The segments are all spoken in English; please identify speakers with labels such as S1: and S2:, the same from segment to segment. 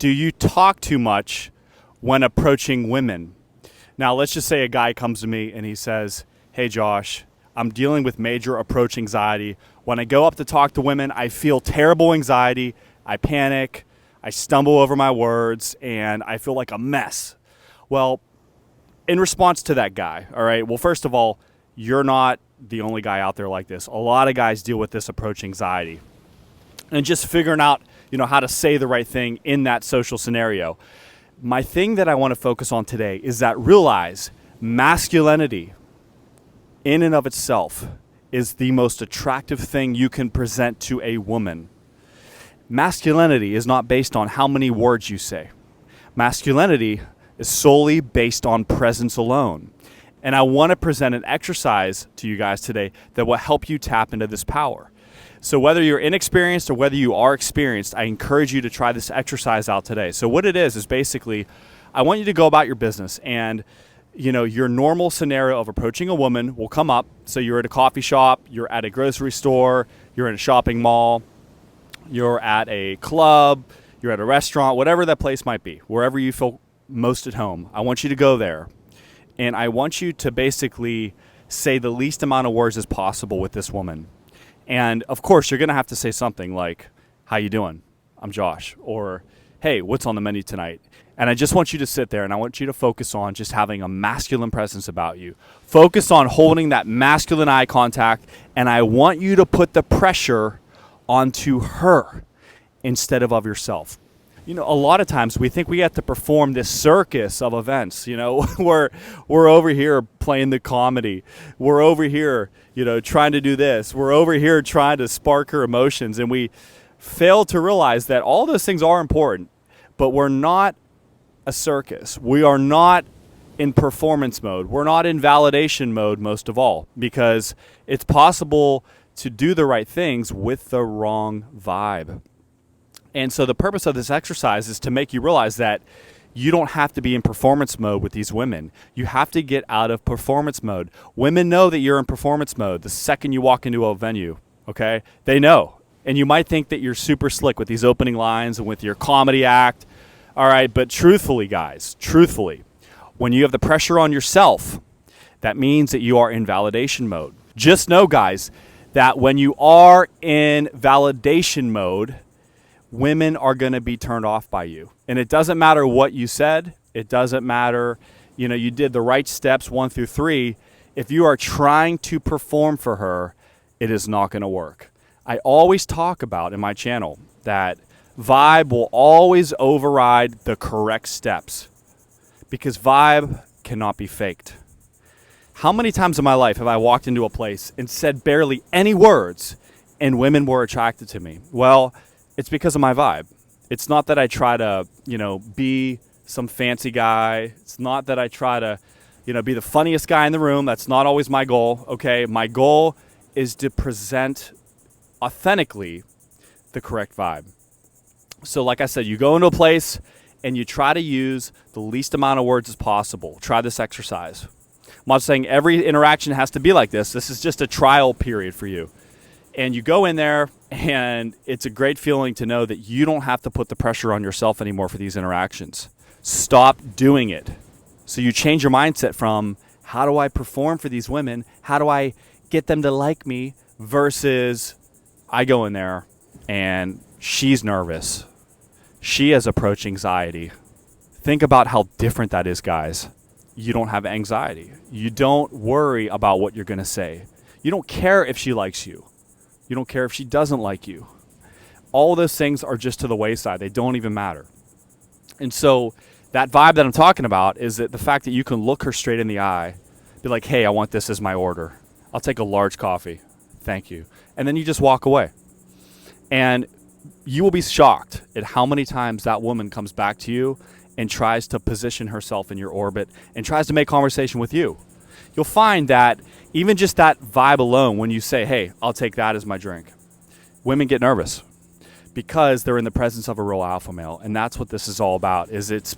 S1: do you talk too much when approaching women? Now, let's just say a guy comes to me and he says, hey, Josh, I'm dealing with major approach anxiety. When I go up to talk to women, I feel terrible anxiety. I panic. I stumble over my words, and I feel like a mess. Well, in response to that guy, all right, well, first of all, you're not the only guy out there like this. A lot of guys deal with this approach anxiety. And just figuring out, how to say the right thing in that social scenario. My thing that I want to focus on today is that realize masculinity in and of itself is the most attractive thing you can present to a woman. Masculinity is not based on how many words you say. Masculinity is solely based on presence alone. And I want to present an exercise to you guys today that will help you tap into this power. So whether you're inexperienced or whether you are experienced, I encourage you to try this exercise out today. So what it is basically, I want you to go about your business, and your normal scenario of approaching a woman will come up. So you're at a coffee shop, you're at a grocery store, you're in a shopping mall, you're at a club, you're at a restaurant, whatever that place might be, wherever you feel most at home. I want you to go there, and I want you to basically say the least amount of words as possible with this woman. And of course, you're going to have to say something like, how you doing? I'm Josh. Or, hey, what's on the menu tonight? And I just want you to sit there, and I want you to focus on just having a masculine presence about you. Focus on holding that masculine eye contact, and I want you to put the pressure onto her instead of yourself. A lot of times we think we have to perform this circus of events. We're over here playing the comedy. We're over here, trying to do this. We're over here trying to spark her emotions. And we fail to realize that all those things are important, but we're not a circus. We are not in performance mode. We're not in validation mode, most of all, because it's possible to do the right things with the wrong vibe. And so the purpose of this exercise is to make you realize that you don't have to be in performance mode with these women. You have to get out of performance mode. Women know that you're in performance mode the second you walk into a venue, okay? They know. And you might think that you're super slick with these opening lines and with your comedy act. All right, but truthfully, guys, when you have the pressure on yourself, that means that you are in validation mode. Just know, guys, that when you are in validation mode, women are going to be turned off by you. And it doesn't matter what you said. It doesn't matter, you did the right steps 1 through 3. If you are trying to perform for her, it is not going to work. I always talk about in my channel that vibe will always override the correct steps, because vibe cannot be faked. How many times in my life have I walked into a place and said barely any words and women were attracted to me? Well, it's because of my vibe. It's not that I try to, be some fancy guy. It's not that I try to, be the funniest guy in the room. That's not always my goal, okay? My goal is to present authentically the correct vibe. So like I said, you go into a place and you try to use the least amount of words as possible. Try this exercise. I'm not saying every interaction has to be like this. This is just a trial period for you. And you go in there, and it's a great feeling to know that you don't have to put the pressure on yourself anymore for these interactions. Stop doing it. So you change your mindset from, how do I perform for these women? How do I get them to like me? Versus, I go in there, and she's nervous. She has approach anxiety. Think about how different that is, guys. You don't have anxiety. You don't worry about what you're going to say. You don't care if she likes you. You don't care if she doesn't like you. All those things are just to the wayside. They don't even matter. And so that vibe that I'm talking about is that the fact that you can look her straight in the eye, be like, hey, I want this as my order. I'll take a large coffee. Thank you. And then you just walk away. And you will be shocked at how many times that woman comes back to you and tries to position herself in your orbit and tries to make conversation with you. You'll find that even just that vibe alone, when you say, hey, I'll take that as my drink, women get nervous because they're in the presence of a real alpha male. And that's what this is all about, is it's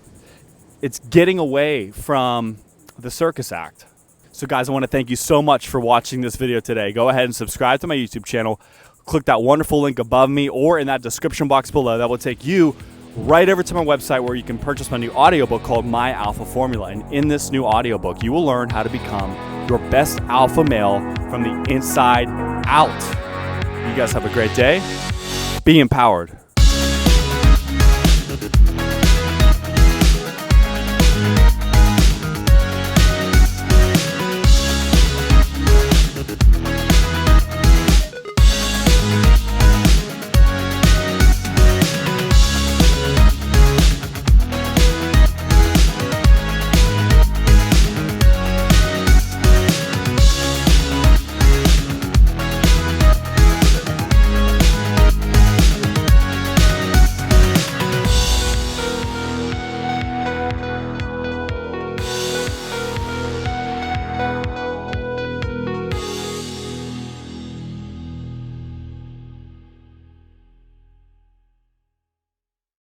S1: getting away from the circus act. So guys, I want to thank you so much for watching this video today. Go ahead and subscribe to my YouTube channel. Click that wonderful link above me or in that description box below. That will take you right over to my website where you can purchase my new audiobook called My Alpha Formula. And in this new audiobook, you will learn how to become your best alpha male from the inside out. You guys have a great day. Be empowered.